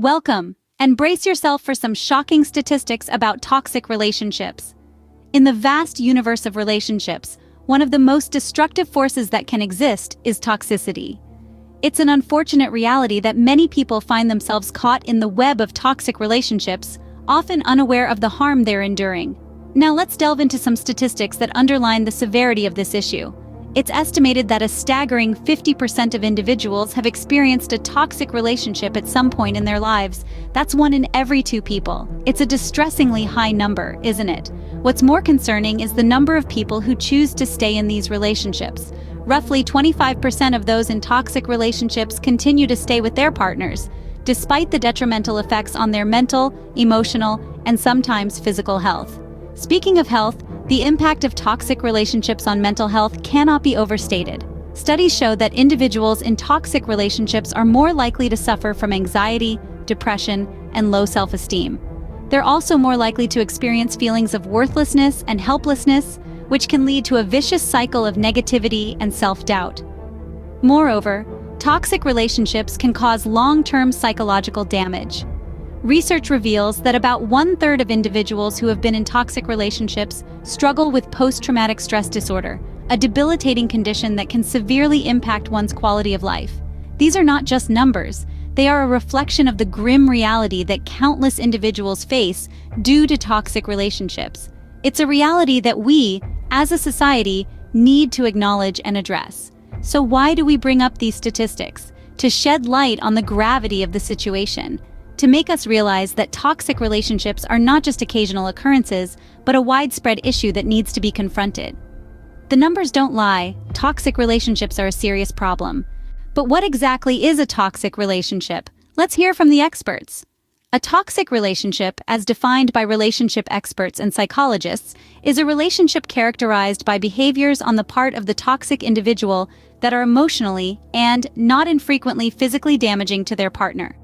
Welcome, and brace yourself for some shocking statistics about toxic relationships. In the vast universe of relationships, one of the most destructive forces that can exist is toxicity. It's an unfortunate reality that many people find themselves caught in the web of toxic relationships, often unaware of the harm they're enduring. Now let's delve into some statistics that underline the severity of this issue. It's estimated that a staggering 50% of individuals have experienced a toxic relationship at some point in their lives. That's 1 in every 2 people. It's a distressingly high number, isn't it? What's more concerning is the number of people who choose to stay in these relationships. Roughly 25% of those in toxic relationships continue to stay with their partners, despite the detrimental effects on their mental, emotional, and sometimes physical health. Speaking of health, the impact of toxic relationships on mental health cannot be overstated. Studies show that individuals in toxic relationships are more likely to suffer from anxiety, depression, and low self-esteem. They're also more likely to experience feelings of worthlessness and helplessness, which can lead to a vicious cycle of negativity and self-doubt. Moreover, toxic relationships can cause long-term psychological damage. Research reveals that about 1/3 of individuals who have been in toxic relationships struggle with post-traumatic stress disorder, a debilitating condition that can severely impact one's quality of life. These are not just numbers, they are a reflection of the grim reality that countless individuals face due to toxic relationships. It's a reality that we, as a society, need to acknowledge and address. So why do we bring up these statistics? To shed light on the gravity of the situation. To make us realize that toxic relationships are not just occasional occurrences, but a widespread issue that needs to be confronted. The numbers don't lie, toxic relationships are a serious problem. But what exactly is a toxic relationship? Let's hear from the experts. A toxic relationship, as defined by relationship experts and psychologists, is a relationship characterized by behaviors on the part of the toxic individual that are emotionally and, not infrequently, physically damaging to their partner.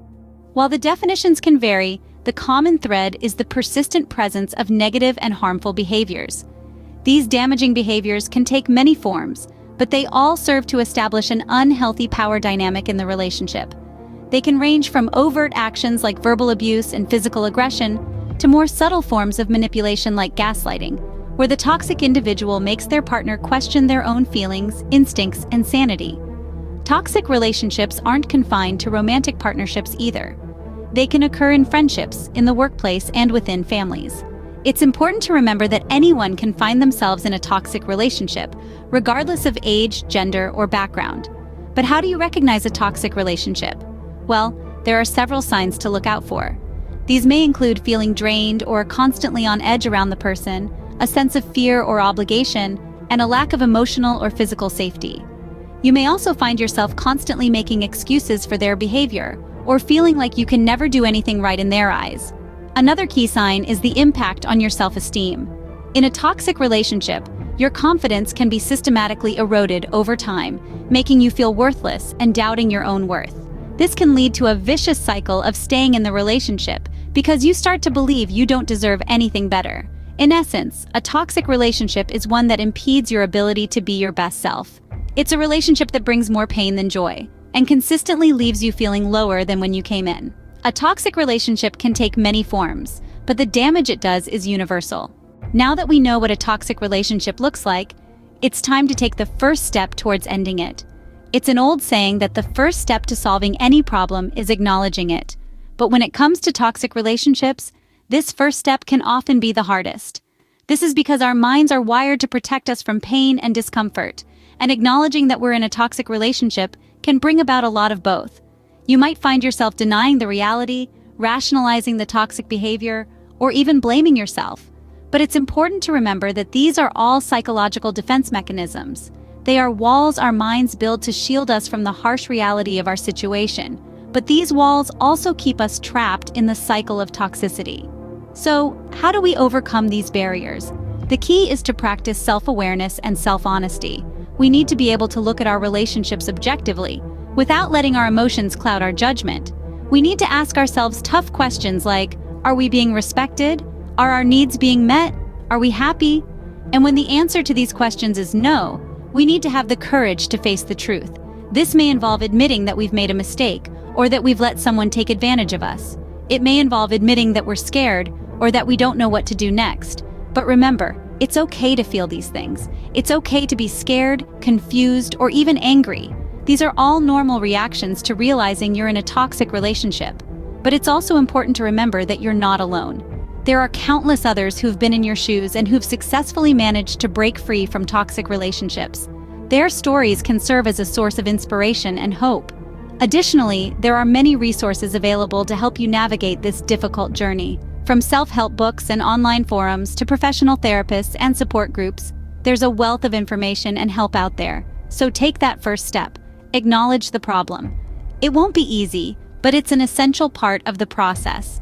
While the definitions can vary, the common thread is the persistent presence of negative and harmful behaviors. These damaging behaviors can take many forms, but they all serve to establish an unhealthy power dynamic in the relationship. They can range from overt actions like verbal abuse and physical aggression to more subtle forms of manipulation like gaslighting, where the toxic individual makes their partner question their own feelings, instincts, and sanity. Toxic relationships aren't confined to romantic partnerships either. They can occur in friendships, in the workplace, and within families. It's important to remember that anyone can find themselves in a toxic relationship, regardless of age, gender, or background. But how do you recognize a toxic relationship? Well, there are several signs to look out for. These may include feeling drained or constantly on edge around the person, a sense of fear or obligation, and a lack of emotional or physical safety. You may also find yourself constantly making excuses for their behavior, or feeling like you can never do anything right in their eyes. Another key sign is the impact on your self-esteem. In a toxic relationship, your confidence can be systematically eroded over time, making you feel worthless and doubting your own worth. This can lead to a vicious cycle of staying in the relationship because you start to believe you don't deserve anything better. In essence, a toxic relationship is one that impedes your ability to be your best self. It's a relationship that brings more pain than joy, and consistently leaves you feeling lower than when you came in. A toxic relationship can take many forms, but the damage it does is universal. Now that we know what a toxic relationship looks like, it's time to take the first step towards ending it. It's an old saying that the first step to solving any problem is acknowledging it. But when it comes to toxic relationships, this first step can often be the hardest. This is because our minds are wired to protect us from pain and discomfort, and acknowledging that we're in a toxic relationship can bring about a lot of both. You might find yourself denying the reality, rationalizing the toxic behavior, or even blaming yourself. But it's important to remember that these are all psychological defense mechanisms. They are walls our minds build to shield us from the harsh reality of our situation. But these walls also keep us trapped in the cycle of toxicity. So, how do we overcome these barriers? The key is to practice self-awareness and self-honesty. We need to be able to look at our relationships objectively, without letting our emotions cloud our judgment. We need to ask ourselves tough questions like, are we being respected? Are our needs being met? Are we happy? And when the answer to these questions is no, we need to have the courage to face the truth. This may involve admitting that we've made a mistake, or that we've let someone take advantage of us. It may involve admitting that we're scared or that we don't know what to do next. But remember, it's okay to feel these things. It's okay to be scared, confused, or even angry. These are all normal reactions to realizing you're in a toxic relationship. But it's also important to remember that you're not alone. There are countless others who've been in your shoes and who've successfully managed to break free from toxic relationships. Their stories can serve as a source of inspiration and hope. Additionally, there are many resources available to help you navigate this difficult journey. From self-help books and online forums to professional therapists and support groups, there's a wealth of information and help out there. So take that first step. Acknowledge the problem. It won't be easy, but it's an essential part of the process.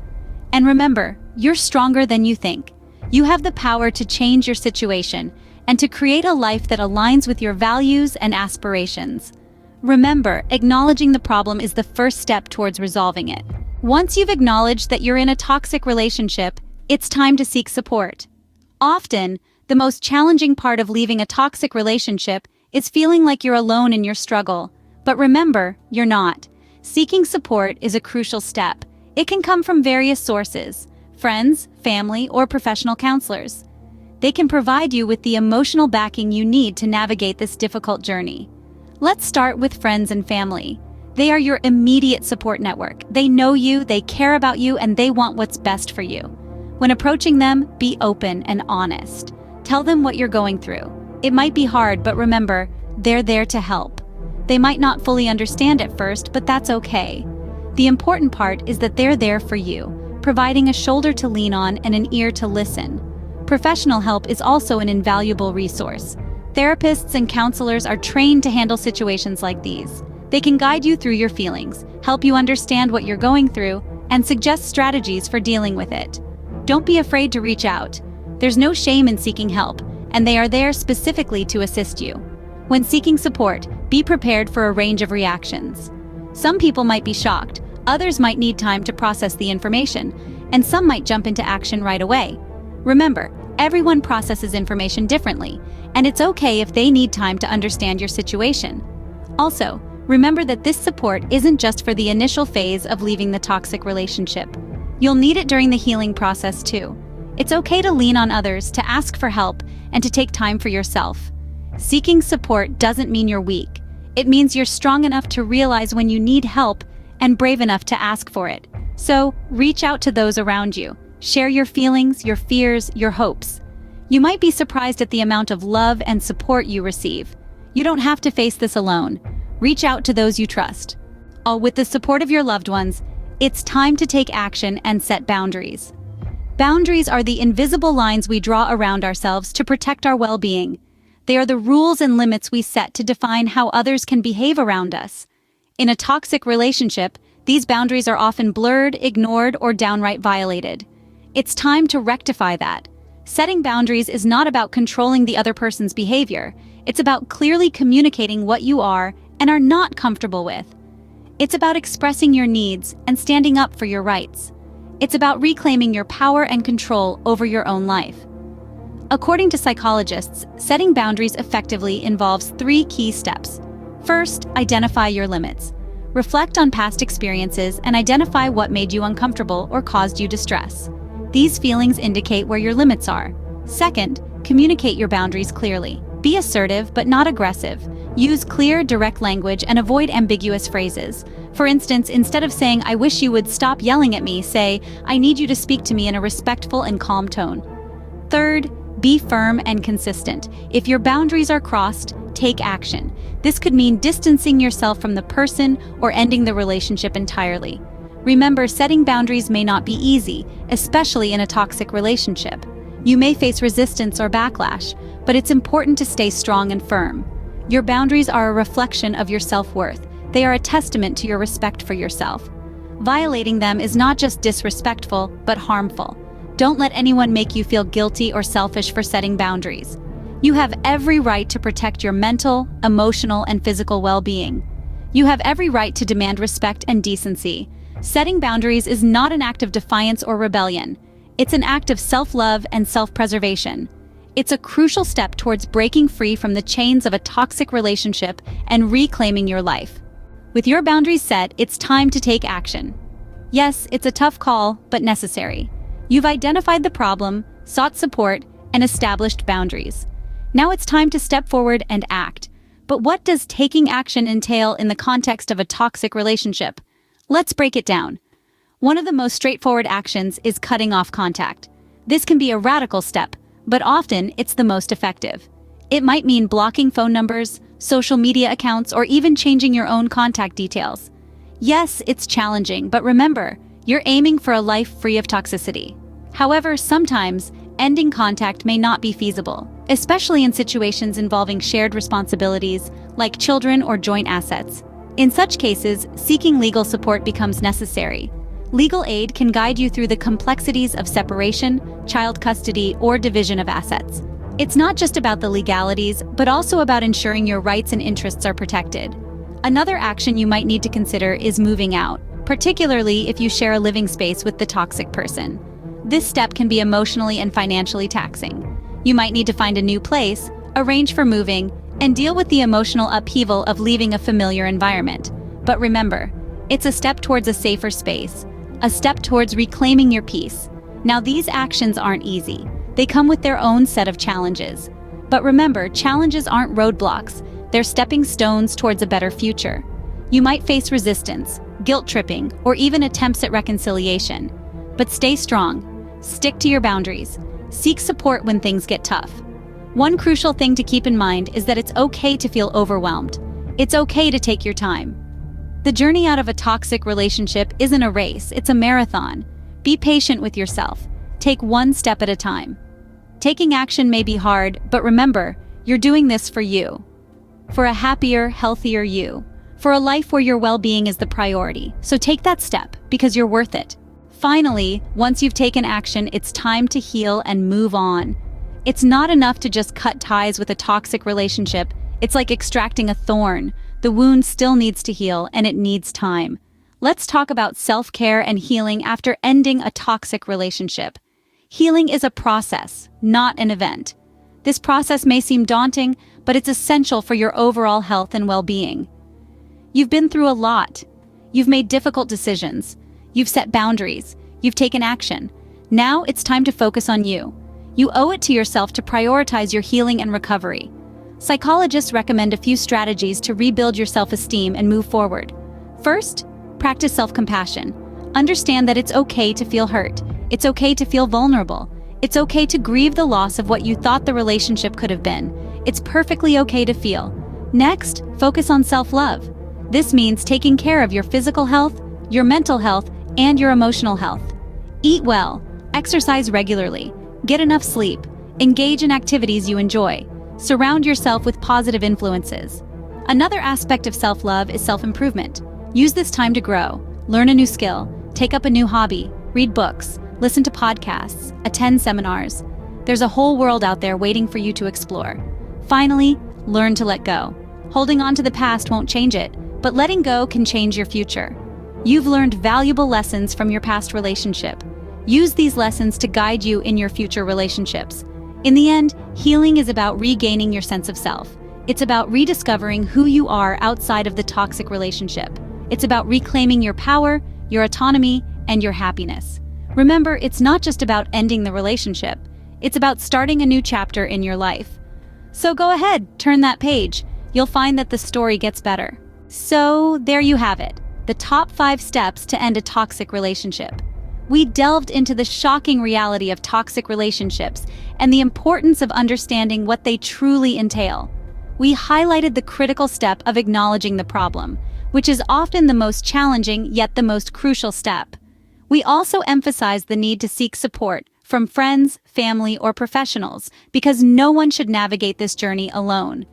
And remember, you're stronger than you think. You have the power to change your situation and to create a life that aligns with your values and aspirations. Remember, acknowledging the problem is the first step towards resolving it. Once you've acknowledged that you're in a toxic relationship, it's time to seek support. Often, the most challenging part of leaving a toxic relationship is feeling like you're alone in your struggle. But remember, you're not. Seeking support is a crucial step. It can come from various sources: friends, family, or professional counselors. They can provide you with the emotional backing you need to navigate this difficult journey. Let's start with friends and family. They are your immediate support network. They know you, they care about you, and they want what's best for you. When approaching them, be open and honest. Tell them what you're going through. It might be hard, but remember, they're there to help. They might not fully understand at first, but that's okay. The important part is that they're there for you, providing a shoulder to lean on and an ear to listen. Professional help is also an invaluable resource. Therapists and counselors are trained to handle situations like these. They can guide you through your feelings, help you understand what you're going through, and suggest strategies for dealing with it. Don't be afraid to reach out. There's no shame in seeking help, and they are there specifically to assist you. When seeking support, be prepared for a range of reactions. Some people might be shocked, others might need time to process the information, and some might jump into action right away. Remember, everyone processes information differently, and it's okay if they need time to understand your situation. Also, remember that this support isn't just for the initial phase of leaving the toxic relationship. You'll need it during the healing process too. It's okay to lean on others, to ask for help, and to take time for yourself. Seeking support doesn't mean you're weak. It means you're strong enough to realize when you need help and brave enough to ask for it. So, reach out to those around you. Share your feelings, your fears, your hopes. You might be surprised at the amount of love and support you receive. You don't have to face this alone. Reach out to those you trust. All with the support of your loved ones, it's time to take action and set boundaries. Boundaries are the invisible lines we draw around ourselves to protect our well-being. They are the rules and limits we set to define how others can behave around us. In a toxic relationship, these boundaries are often blurred, ignored, or downright violated. It's time to rectify that. Setting boundaries is not about controlling the other person's behavior. It's about clearly communicating what you are and are not comfortable with. It's about expressing your needs and standing up for your rights. It's about reclaiming your power and control over your own life. According to psychologists, setting boundaries effectively involves 3 key steps. First, identify your limits. Reflect on past experiences and identify what made you uncomfortable or caused you distress. These feelings indicate where your limits are. Second, communicate your boundaries clearly. Be assertive but not aggressive. Use clear, direct language and avoid ambiguous phrases. For instance, instead of saying, "I wish you would stop yelling at me," say, "I need you to speak to me in a respectful and calm tone." Third, be firm and consistent. If your boundaries are crossed, take action. This could mean distancing yourself from the person or ending the relationship entirely. Remember, setting boundaries may not be easy, especially in a toxic relationship. You may face resistance or backlash, but it's important to stay strong and firm. Your boundaries are a reflection of your self-worth. They are a testament to your respect for yourself. Violating them is not just disrespectful, but harmful. Don't let anyone make you feel guilty or selfish for setting boundaries. You have every right to protect your mental, emotional, and physical well-being. You have every right to demand respect and decency. Setting boundaries is not an act of defiance or rebellion. It's an act of self-love and self-preservation. It's a crucial step towards breaking free from the chains of a toxic relationship and reclaiming your life. With your boundaries set, it's time to take action. Yes, it's a tough call, but necessary. You've identified the problem, sought support, and established boundaries. Now it's time to step forward and act. But what does taking action entail in the context of a toxic relationship? Let's break it down. One of the most straightforward actions is cutting off contact. This can be a radical step, but often it's the most effective. It might mean blocking phone numbers, social media accounts, or even changing your own contact details. Yes, it's challenging, but remember, you're aiming for a life free of toxicity. However, sometimes ending contact may not be feasible, especially in situations involving shared responsibilities like children or joint assets. In such cases, seeking legal support becomes necessary. Legal aid can guide you through the complexities of separation, child custody, or division of assets. It's not just about the legalities, but also about ensuring your rights and interests are protected. Another action you might need to consider is moving out, particularly if you share a living space with the toxic person. This step can be emotionally and financially taxing. You might need to find a new place, arrange for moving, and deal with the emotional upheaval of leaving a familiar environment. But remember, it's a step towards a safer space, a step towards reclaiming your peace. Now, these actions aren't easy. They come with their own set of challenges. But remember, challenges aren't roadblocks. They're stepping stones towards a better future. You might face resistance, guilt tripping, or even attempts at reconciliation. But stay strong. Stick to your boundaries. Seek support when things get tough. One crucial thing to keep in mind is that it's okay to feel overwhelmed. It's okay to take your time. The journey out of a toxic relationship isn't a race, it's a marathon. Be patient with yourself. Take one step at a time. Taking action may be hard, but remember, you're doing this for you. For a happier, healthier you. For a life where your well-being is the priority. So take that step, because you're worth it. Finally, once you've taken action, it's time to heal and move on. It's not enough to just cut ties with a toxic relationship. It's like extracting a thorn. The wound still needs to heal, and it needs time. Let's talk about self-care and healing after ending a toxic relationship. Healing is a process, not an event. This process may seem daunting, but it's essential for your overall health and well-being. You've been through a lot. You've made difficult decisions. You've set boundaries. You've taken action. Now it's time to focus on you. You owe it to yourself to prioritize your healing and recovery. Psychologists recommend a few strategies to rebuild your self-esteem and move forward. First, practice self-compassion. Understand that it's okay to feel hurt. It's okay to feel vulnerable. It's okay to grieve the loss of what you thought the relationship could have been. It's perfectly okay to feel. Next, focus on self-love. This means taking care of your physical health, your mental health, and your emotional health. Eat well, exercise regularly, get enough sleep, engage in activities you enjoy, surround yourself with positive influences. Another aspect of self-love is self-improvement. Use this time to grow, learn a new skill, take up a new hobby, read books, listen to podcasts, attend seminars. There's a whole world out there waiting for you to explore. Finally, learn to let go. Holding on to the past won't change it, but letting go can change your future. You've learned valuable lessons from your past relationship. Use these lessons to guide you in your future relationships. In the end, healing is about regaining your sense of self. It's about rediscovering who you are outside of the toxic relationship. It's about reclaiming your power, your autonomy, and your happiness. Remember, it's not just about ending the relationship. It's about starting a new chapter in your life. So go ahead, turn that page. You'll find that the story gets better. So there you have it, the top 5 steps to end a toxic relationship. We delved into the shocking reality of toxic relationships and the importance of understanding what they truly entail. We highlighted the critical step of acknowledging the problem, which is often the most challenging yet the most crucial step. We also emphasized the need to seek support from friends, family, or professionals because no one should navigate this journey alone.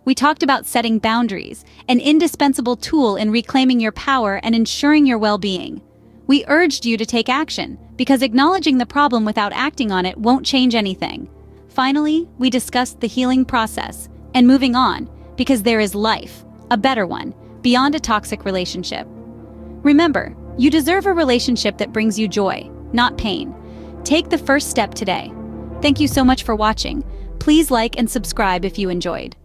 We talked about setting boundaries, an indispensable tool in reclaiming your power and ensuring your well-being. We urged you to take action because acknowledging the problem without acting on it won't change anything. Finally, we discussed the healing process and moving on because there is life, a better one, beyond a toxic relationship. Remember, you deserve a relationship that brings you joy, not pain. Take the first step today. Thank you so much for watching. Please like and subscribe if you enjoyed.